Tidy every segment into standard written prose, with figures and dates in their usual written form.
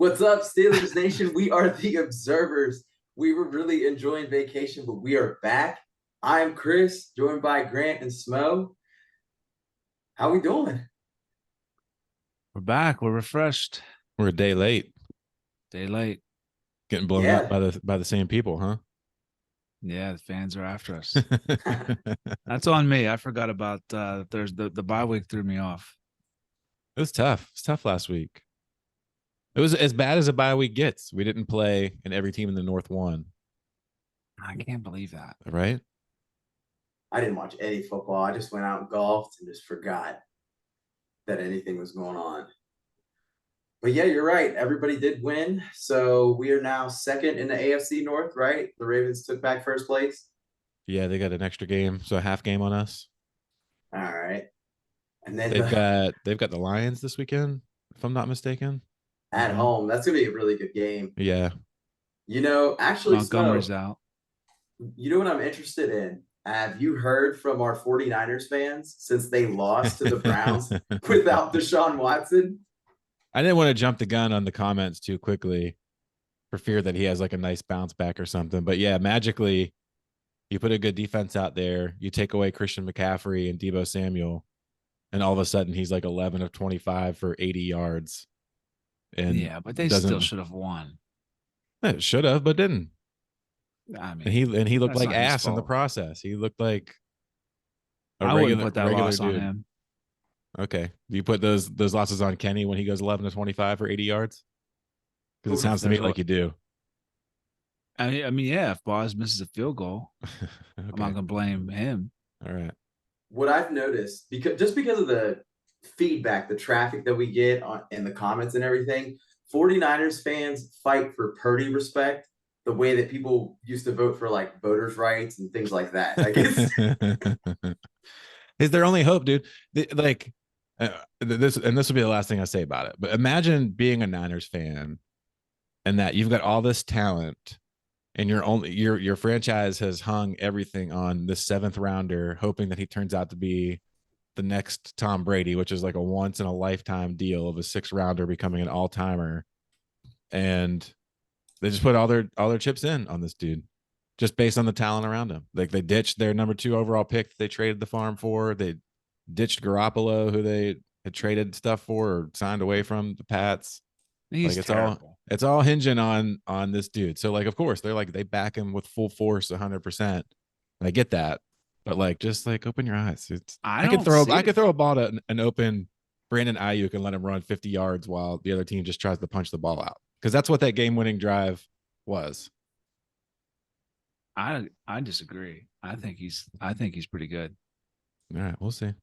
What's up, Steelers Nation? We are the Observers. We were really enjoying vacation, but we are back. I'm Chris, joined by Grant and Smo. How we doing? We're back. We're refreshed. We're a day late. Day late. Getting blown up by the same people, huh? Yeah, the fans are after us. That's on me. I forgot about Thursday. The bye week threw me off. It was tough. It was tough last week. It was as bad as a bye week gets. We didn't play, and every team in the North won. I can't believe that. Right? I didn't watch any football. I just went out and golfed and just forgot that anything was going on. But yeah, you're right. Everybody did win. So we are now second in the AFC North, right? The Ravens took back first place. Yeah, they got an extra game, so a half game on us. All right. And then they've got the Lions this weekend, if I'm not mistaken. At home. That's gonna be a really good game. Yeah. Actually, Montgomery's out. You know what I'm interested in? Have you heard from our 49ers fans since they lost to the Browns without Deshaun Watson? I didn't want to jump the gun on the comments too quickly for fear that he has like a nice bounce back or something. But yeah, magically, you put a good defense out there, you take away Christian McCaffrey and Deebo Samuel, and all of a sudden he's like 11 of 25 for 80 yards. And yeah, but they still should have won. It should have, but didn't. I mean, and he looked like ass in the process. He looked like I wouldn't put that loss on him. Okay. Do you put those losses on Kenny when he goes 11 to 25 for 80 yards? Because it sounds to me like you do. I mean, yeah, if Boz misses a field goal, okay. I'm not going to blame him. All right. What I've noticed, because of the feedback, the traffic that we get in the comments and everything, 49ers fans fight for Purdy respect the way that people used to vote for like voters' rights and things like that. I guess is their only hope, dude. This will be the last thing I say about it. But imagine being a Niners fan and that you've got all this talent and your franchise has hung everything on this 7th rounder, hoping that he turns out to be the next Tom Brady, which is like a once in a lifetime deal of a 6th rounder becoming an all-timer. And they just put all their chips in on this dude just based on the talent around him. Like they ditched their number 2 overall pick that they traded the farm for. They ditched Garoppolo, who they had traded stuff for or signed away from the Pats. He's like terrible. It's all hinging on this dude. So like, of course, they're like, they back him with full force 100%. I get that. But like, just like open your eyes. I could throw a ball to an open Brandon Ayuk and let him run 50 yards while the other team just tries to punch the ball out. Because that's what that game-winning drive was. I disagree. I think he's pretty good. All right, we'll see.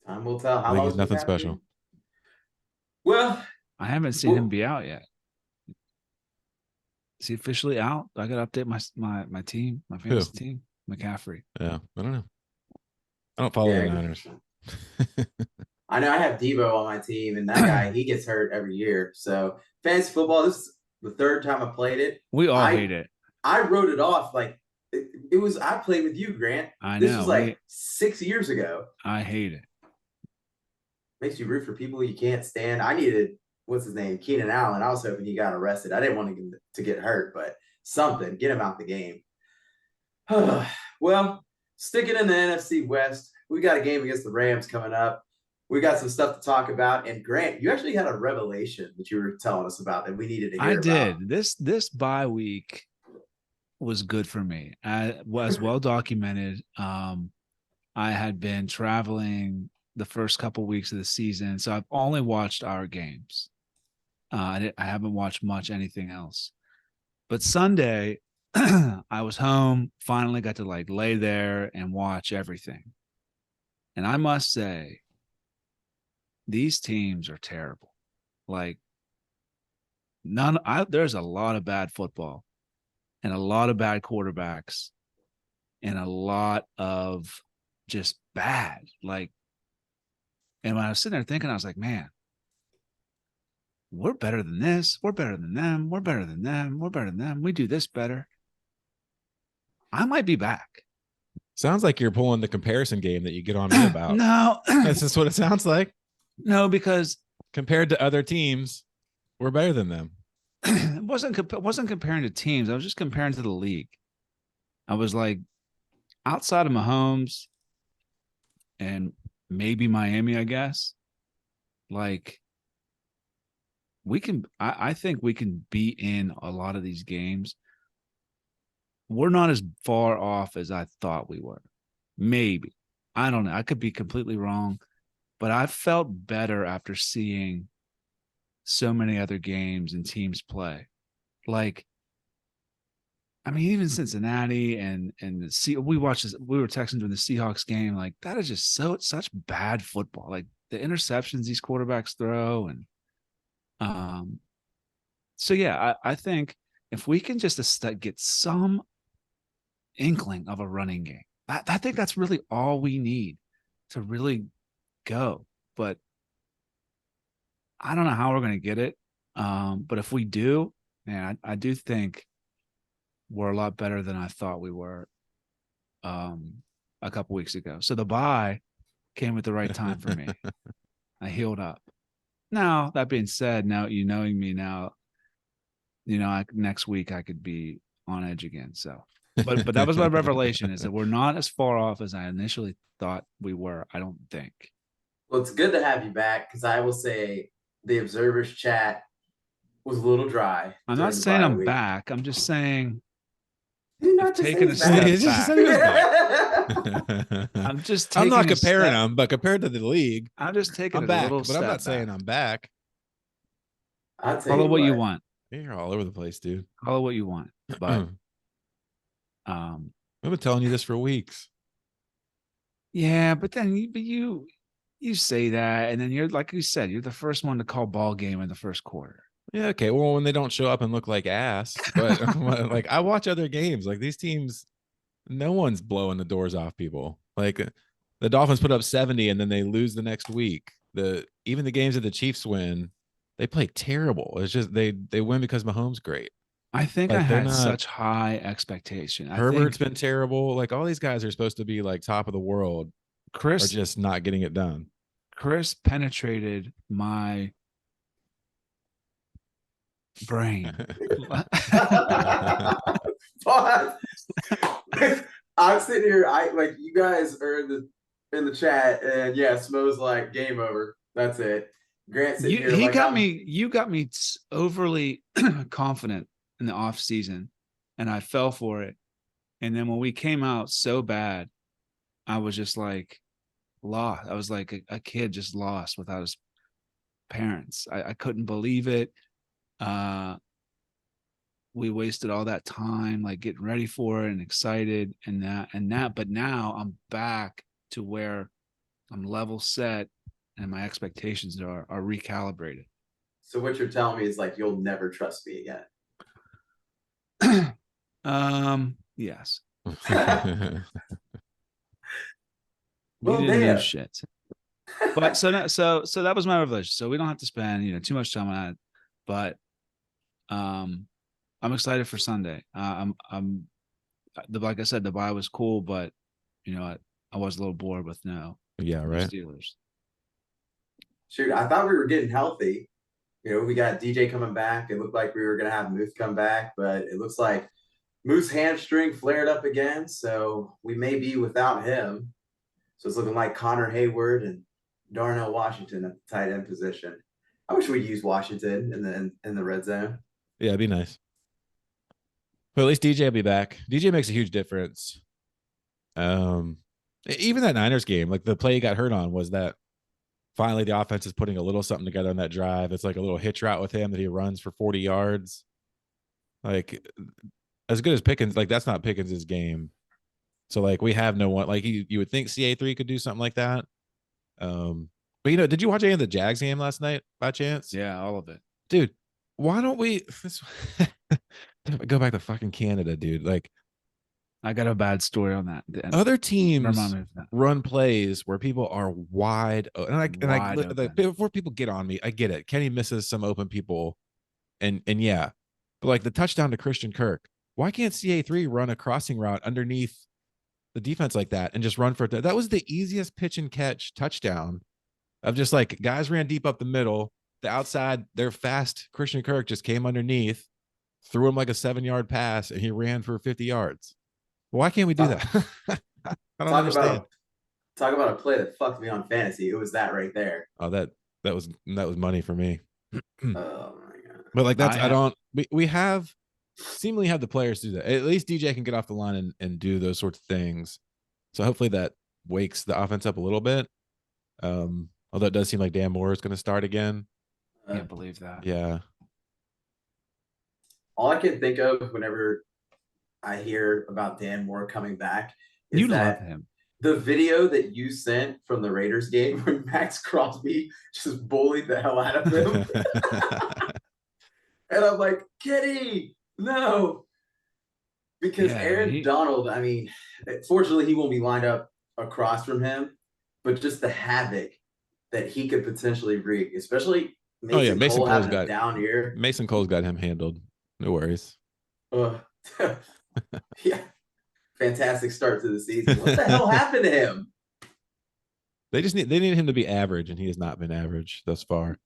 Time will tell. How long he's nothing special. Well, I haven't seen him be out yet. Is he officially out? I got to update my team, my fantasy team. McCaffrey. Yeah, I don't know. I don't follow the Niners. I know I have Deebo on my team, and that guy, he gets hurt every year. So fantasy football, this is the 3rd time I played it. We all hate it. I wrote it off like it was. I played with you, Grant. I know. This was like 6 years ago. I hate it. Makes you root for people you can't stand. I needed, what's his name, Keenan Allen. I was hoping he got arrested. I didn't want him to get hurt, but something, get him out the game. Well, sticking in the NFC West, we got a game against the Rams coming up. We got some stuff to talk about. And Grant, you actually had a revelation that you were telling us about that we needed to hear about. I did. This bye week was good for me. I was well documented. I had been traveling the first couple of weeks of the season, so I've only watched our games. I haven't watched much anything else. But Sunday, I was home, finally got to like lay there and watch everything. And I must say, these teams are terrible. Like there's a lot of bad football and a lot of bad quarterbacks and a lot of just bad. Like, and when I was sitting there thinking, I was like, man, we're better than this. We're better than them. We're better than them. We're better than them. We do this better. I might be back. Sounds like you're pulling the comparison game that you get on me about. No. That's just what it sounds like. No, because compared to other teams, We're better than them. It wasn't comparing to teams. I was just comparing to the league. I was like, outside of Mahomes and maybe Miami, I guess, like I think we can be in a lot of these games. We're not as far off as I thought we were. Maybe. I don't know. I could be completely wrong, but I felt better after seeing so many other games and teams play. Like, I mean, even Cincinnati and we watched this, we were texting during the Seahawks game. Like, that is just such bad football. Like the interceptions these quarterbacks throw. And so yeah, I think if we can just get some inkling of a running game, I think that's really all we need to really go. But I don't know how we're going to get it. But if we do, man, I do think we're a lot better than I thought we were a couple weeks ago. So the bye came at the right time for me. I healed up. Now, that being said, now you knowing me now, next week I could be on edge again. So, but that was my revelation, is that we're not as far off as I initially thought we were. I don't think. Well, it's good to have you back, because I will say the observers chat was a little dry. I'm not saying I'm back. I'm just saying taking a step back. I'm just taking I'm not comparing them, but compared to the league, I'm just taking I'm back. But I'm not saying I'm back. I'll tell Call you it what you want. You're all over the place, dude. Call it what you want. But I've been telling you this for weeks. Yeah, but then you say that, and then you're, like you said, you're the first one to call ball game in the first quarter. Yeah, okay. Well, when they don't show up and look like ass, but like I watch other games, like these teams, no one's blowing the doors off people. Like the Dolphins put up 70 and then they lose the next week. Even the games that the Chiefs win, they play terrible. It's just they win because Mahomes great. I think like, I had such high expectation. Herbert's been terrible. Like all these guys are supposed to be like top of the world. Chris are just not getting it done. Chris penetrated my brain. But I'm sitting here, like you guys are in the chat, and yeah, Smo's like game over. That's it. Grant sitting here. You got me overly confident in the off season, and I fell for it. And then when we came out so bad, I was just like lost. I was like a kid just lost without his parents. I couldn't believe it. We wasted all that time like getting ready for it and excited and that, but now I'm back to where I'm level set and my expectations are recalibrated. So what you're telling me is like you'll never trust me again. Yes. Well, damn shit. But so that was my revelation. So we don't have to spend too much time on that, but I'm excited for Sunday. Like I said, the bye was cool, but I was a little bored with Steelers. Shoot, I thought we were getting healthy. We got DJ coming back. It looked like we were going to have Muth come back, but it looks like Muth's hamstring flared up again, so we may be without him. So it's looking like Connor Hayward and Darnell Washington at the tight end position. I wish we'd use Washington in the red zone. Yeah, it'd be nice. But at least DJ will be back. DJ makes a huge difference. Even that Niners game, like the play he got hurt on was that finally the offense is putting a little something together on that drive. It's like a little hitch route with him that he runs for 40 yards. Like as good as Pickens, like that's not Pickens' game. So like we have no one, like you would think CA3 could do something like that. But did you watch any of the Jags game last night by chance? Yeah, all of it. Dude, why don't we go back to fucking Canada, dude? Like I got a bad story on that. Other teams run plays where people are wide open. Before people get on me, I get it. Kenny misses some open people and yeah. But like the touchdown to Christian Kirk, why can't CA3 run a crossing route underneath the defense like that and just run for it? That was the easiest pitch and catch touchdown of just like guys ran deep up the middle. the outside, their fast Christian Kirk just came underneath, threw him like a 7-yard pass, and he ran for 50 yards. Why can't we do that? I don't Talk understand. about a play that fucked me on fantasy. It was that right there. Oh, that was money for me. Oh my god. But like that's I I ha- don't we have seemingly have the players to do that. At least DJ can get off the line and do those sorts of things. So hopefully that wakes the offense up a little bit. Although it does seem like Dan Moore is going to start again. Can't believe that. Yeah. All I can think of whenever I hear about Dan Moore coming back is You love that him. the video that you sent from the Raiders game when Max Crosby just bullied the hell out of him. And I'm like, Kitty, no. Because Aaron Donald, I mean, fortunately, he won't be lined up across from him, but just the havoc that he could potentially wreak, especially Mason Cole having a down year. Mason Cole's got him handled. No worries. Yeah. Fantastic start to the season. What the hell happened to him? They need him to be average, and he has not been average thus far.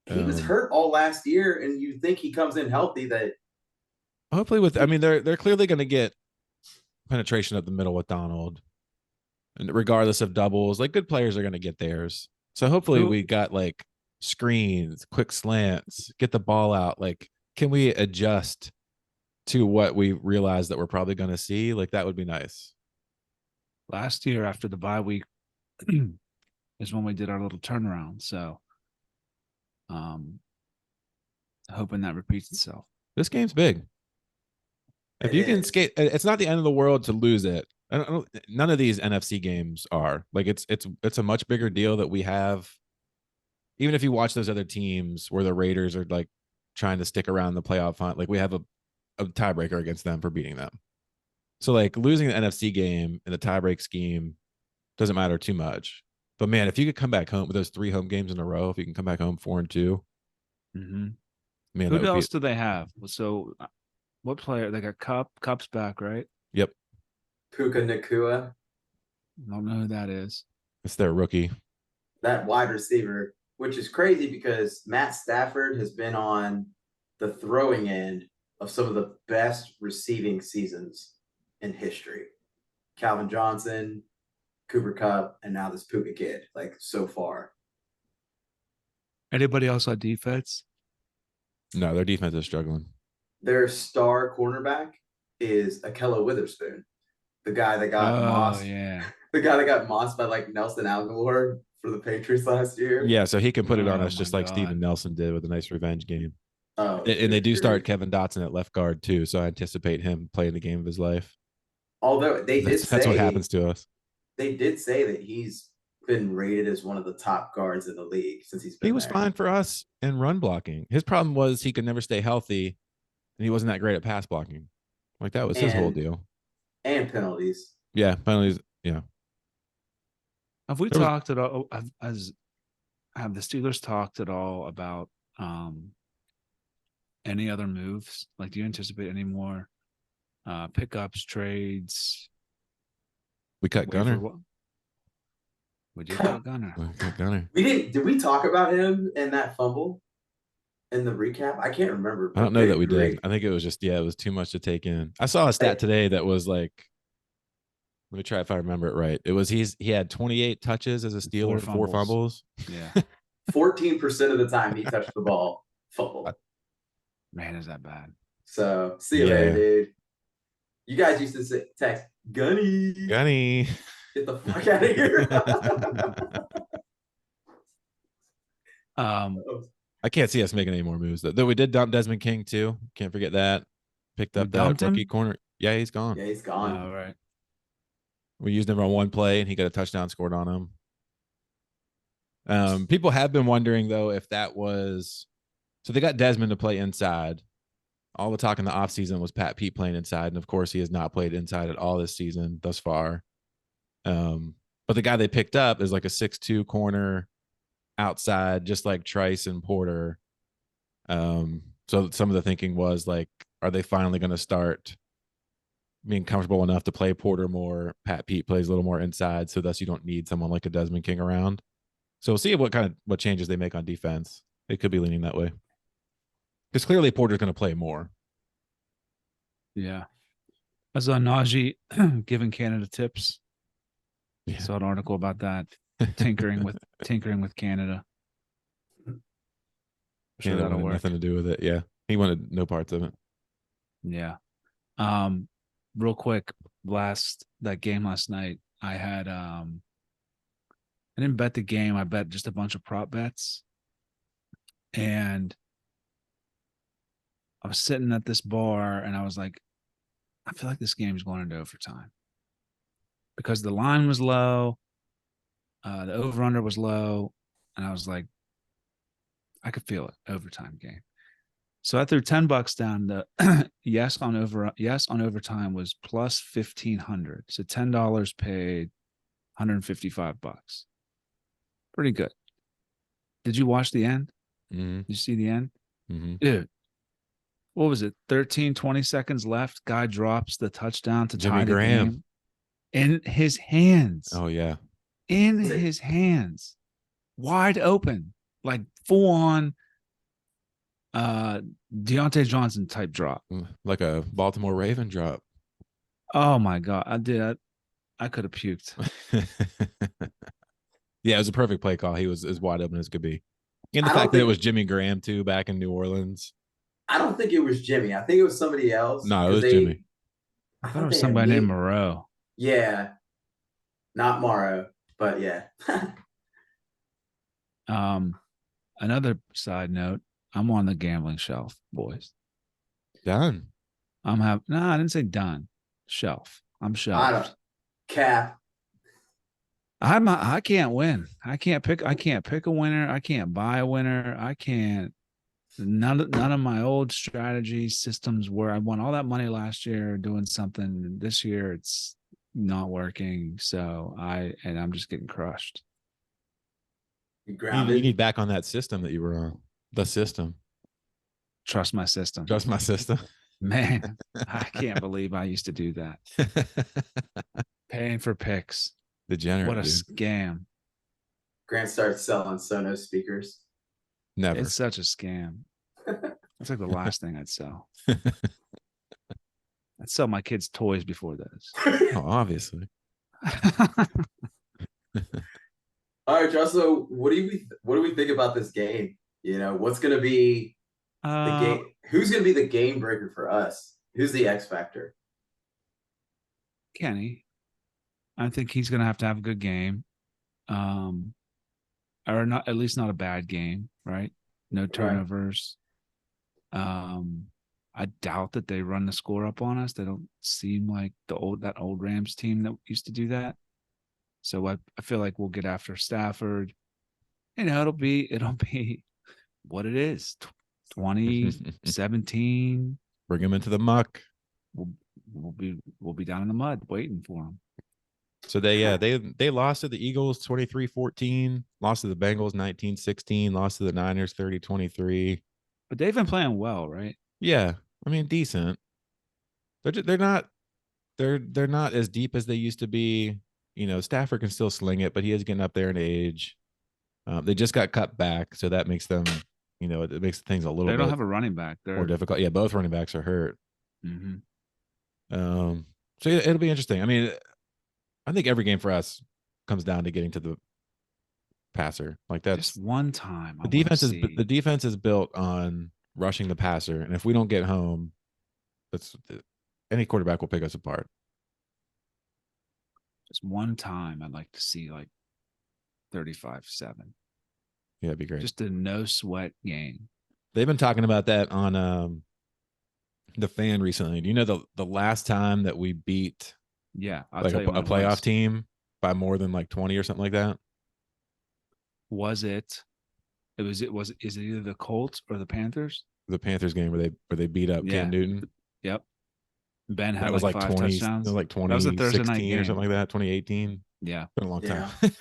He was hurt all last year, and you think he comes in healthy. That hopefully they're clearly going to get penetration up the middle with Donald, and regardless of doubles, like good players are going to get theirs. So hopefully we got like screens, quick slants, get the ball out. Like, can we adjust to what we realize that we're probably going to see? Like that would be nice. Last year after the bye week is when we did our little turnaround. So hoping that repeats itself. This game's big. If you can skate, it's not the end of the world to lose it. None of these NFC games are. Like it's a much bigger deal that we have. Even if you watch those other teams where the Raiders are like trying to stick around the playoff hunt, like we have a tiebreaker against them for beating them. So like losing the NFC game in the tiebreak scheme doesn't matter too much. But man, if you could come back home with those 3 home games in a row, if you can come back home 4-2, man, who else do they have? So, what player? They got Cup's back, right? Yep. Puka Nacua. Don't know who that is. It's their rookie. That wide receiver, which is crazy because Matt Stafford has been on the throwing end of some of the best receiving seasons in history. Calvin Johnson, Cooper Kupp, and now this Puka kid, like so far. Anybody else on defense? No, their defense is struggling. Their star cornerback is Ahkello Witherspoon, the guy that got mossed. Yeah. The guy that got mossed by like Nelson Aguilar for the Patriots last year. Yeah, so he can put it on us just like Steven Nelson did with a nice revenge game. Oh, and they do start Kevin Dotson at left guard too, so I anticipate him playing the game of his life. Although that's what happens to us. They did say that he's been rated as one of the top guards in the league since he's been He was fine for us in run blocking. His problem was he could never stay healthy, and he wasn't that great at pass blocking. Like that was his whole deal. And penalties. Yeah, penalties. Yeah. Have we talked at all? Have the Steelers talked at all about any other moves? Like, do you anticipate any more pickups, trades? We cut Gunner. We did cut Gunner. We cut Gunner. We didn't. Did we talk about him in that fumble in the recap? I can't remember. I don't know that we did. I think it was just it was too much to take in. I saw a stat today that was like, let me try if I remember it right. It was he had 28 touches as a Steeler, 4 fumbles. Yeah. 14% of the time he touched the ball, fumble. Man, is that bad? So see you later, dude. You guys used to text Gunny. Get the fuck out of here. I can't see us making any more moves though. We did dump Desmond King too. Can't forget that. Picked up that rookie corner. Yeah, he's gone. Yeah, he's gone. All right. We used him on one play and he got a touchdown scored on him. People have been wondering though if that was so they got Desmond to play inside. All the talk in the offseason was Pat Pete playing inside, and of course he has not played inside at all this season thus far. But the guy they picked up is like a 6'2" corner outside, just like Trice and Porter. So some of the thinking was like, are they finally going to start being comfortable enough to play Porter more? Pat Pete plays a little more inside, so thus you don't need someone like a Desmond King around. So we'll see what changes they make on defense. It could be leaning that way. Because clearly Porter's going to play more. Yeah. I saw Najee giving Canada tips. Yeah. Saw an article about that. Tinkering with Canada. I'm sure Canada that'll wanted work. nothing to do with it. Yeah. He wanted no parts of it. Yeah. Real quick, that game last night, I had I didn't bet the game. I bet just a bunch of prop bets. And I was sitting at this bar and I was like, I feel like this game's going into overtime. Because the line was low, the over-under was low, and I was like, I could feel it, overtime game. So I threw $10 down. The yes on overtime was plus 1,500. So $10 paid $155. Pretty good. Did you watch the end? Mm-hmm. Did you see the end? Mm-hmm. Dude, what was it? 13, 20 seconds left. Guy drops the touchdown to Jimmy tie the Graham. game in his hands. Oh, yeah. In his hands. Wide open. Like full on Deontay Johnson type drop. Like a Baltimore Raven drop. Oh my God. I could have puked. Yeah, it was a perfect play call. He was as wide open as could be. And the I don't fact that it think- was Jimmy Graham too back in New Orleans. I don't think it was Jimmy. I think it was somebody else. No, it was Jimmy. I thought it was somebody named Moreau. Yeah. Not Morrow, but yeah. Another side note, I'm on the gambling shelf, boys. Done. I didn't say done. Shelf. I'm shelved. I don't cap. I can't win. I can't pick a winner. I can't buy a winner. I can't. None of my old strategy systems where I won all that money last year doing something. This year it's not working. So I'm just getting crushed. You You grounded. need back on that system that you were on. The system. Trust my system. Trust my system. Man, I can't believe I used to do that. Paying for picks. Degenerate. What a dude. scam. Grant starts selling Sonos speakers. Never. It's such a scam. It's like the last thing I'd sell. I'd sell my kids' toys before those. Oh, obviously. All right, Josh. So what do we think about this game? You know, what's going to be the game? Who's going to be the game breaker for us? Who's the X factor? Kenny. I think he's going to have a good game. Or not, at least not a bad game, right? No turnovers. I doubt that they run the score up on us. They don't seem like that old Rams team that used to do that. So I feel like we'll get after Stafford. You know, it'll be what it is. 2017. Bring him into the muck. We'll be down in the mud waiting for him. So they lost to the Eagles 23-14, lost to the Bengals 19-16, lost to the Niners 30-23. But they've been playing well, right? Yeah, I mean decent. They're not as deep as they used to be. You know, Stafford can still sling it, but he is getting up there in age. They just got cut back, so that makes them, you know, it makes things a little bit. They don't have a running back. They're more difficult. Yeah, both running backs are hurt. Mm-hmm. So it'll be interesting. I mean, I think every game for us comes down to getting to the passer. Like that's just one time. The defense is built on rushing the passer, and if we don't get home, any quarterback will pick us apart. Just one time, I'd like to see like 35-7. Yeah, that'd be great. Just a no sweat game. They've been talking about that on the Fan recently. Do you know the last time that we beat I'll like tell you a playoff team by more than like 20 or something like that? Is it either the Colts or the Panthers? The Panthers game where they beat up Cam Newton. Yep. Ben had that was like 5 20 touchdowns. It was like That was a Thursday night 2016 or game. something like that. 2018. Yeah. Been a long time. I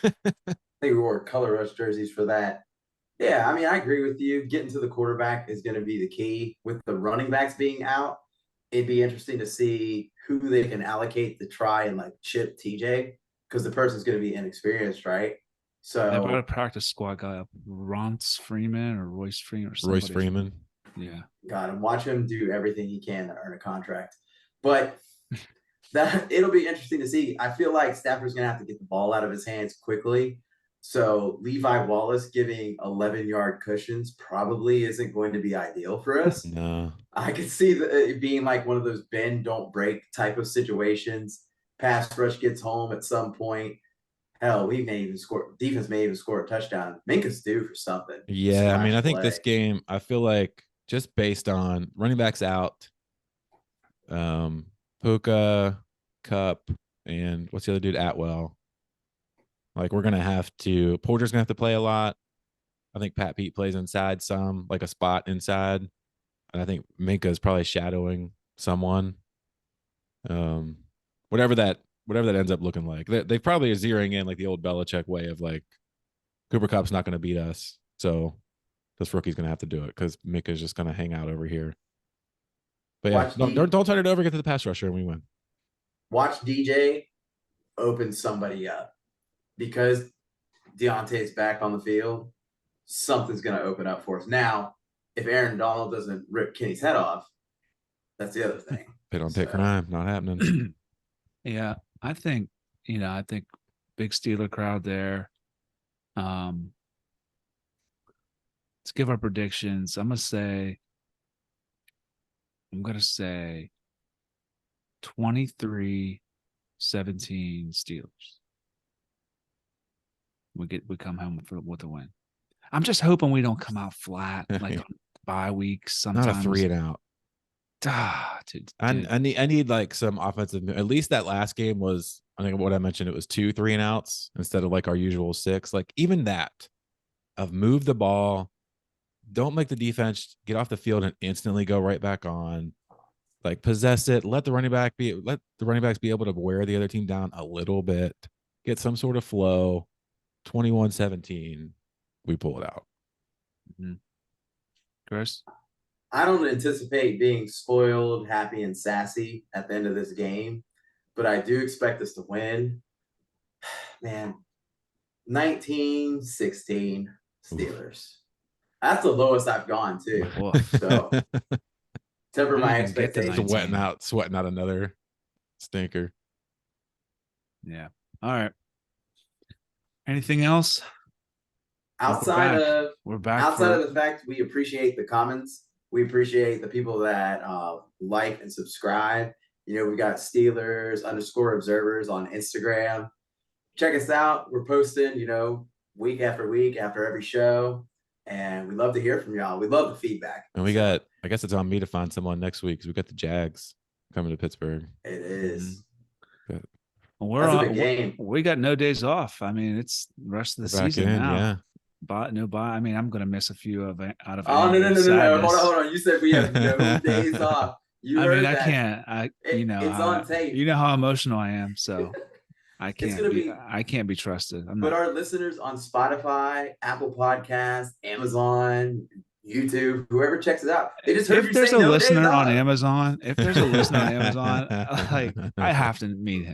think we wore color rush jerseys for that. Yeah, I mean, I agree with you. Getting to the quarterback is going to be the key. With the running backs being out, it'd be interesting to see who they can allocate to try and like chip TJ, because the person's going to be inexperienced, right? They brought a So practice squad guy up, Ronce Freeman or Royce Freeman or Royce somebody. Freeman. Yeah. got him. Watch him do everything he can to earn a contract. But that it'll be interesting to see. I feel like Stafford's gonna have to get the ball out of his hands quickly. So Levi Wallace giving 11-yard cushions probably isn't going to be ideal for us. No. I could see it being like one of those bend don't break type of situations. Pass rush gets home at some point. Hell, we may even score. Defense may even score a touchdown. Make us due for something. Yeah, I mean, Splash I think this play. game, I feel like just based on running backs out, Puka, Cup, and what's the other dude? Atwell. Like we're gonna have to. Porter's gonna have to play a lot. I think Pat Pete plays inside some, like a spot inside, and I think Minka is probably shadowing someone. Um, whatever that ends up looking like. They probably are zeroing in like the old Belichick way of like Cooper Cup's not going to beat us, so this rookie's going to have to do it because Minka's just going to hang out over here. But yeah, don't turn it over. Get to the pass rusher and we win. Watch DJ open somebody up because Deontay's back on the field. Something's going to open up for us. Now, if Aaron Donald doesn't rip Kenny's head off, that's the other thing. Pit on pit crime, not happening. Yeah, I think big Steeler crowd there. Let's give our predictions. I'm gonna say 23-17 Steelers. We come home with a win. I'm just hoping we don't come out flat like on bye weeks. Sometimes Not a 3 and out. Dude. I need like some offensive. At least that last game was, I think what I mentioned, it was 2 3 and outs instead of like our usual 6. Like even that of move the ball, don't make the defense get off the field and instantly go right back on. Like possess it, let the running backs be able to wear the other team down a little bit, get some sort of flow. 21-17, we pull it out. Mm-hmm. Chris? I don't anticipate being spoiled, happy, and sassy at the end of this game, but I do expect us to win. Man, 19-16 Steelers. That's the lowest I've gone too. So temper my expectations. Sweating out another stinker. Yeah. All right. Anything else? Outside of the fact we appreciate the comments, we appreciate the people that like and subscribe. You know, we got Steelers_observers on Instagram. Check us out. We're posting, week after week after every show. And we love to hear from y'all. We love the feedback. And we got, I guess it's on me to find someone next week because we got the Jags coming to Pittsburgh. It is. Good. Well, that's a big game. We got no days off. I mean, it's the rest of the season now. Yeah. No bye. I mean, I'm going to miss a few out of. Oh, no. Hold on. You said we have no days off. You heard that. I can't. It's on tape. You know how emotional I am, so I can't be trusted. Our listeners on Spotify, Apple Podcasts, Amazon, YouTube, whoever checks it out, they just heard if there's a listener on Amazon, like I have to meet him.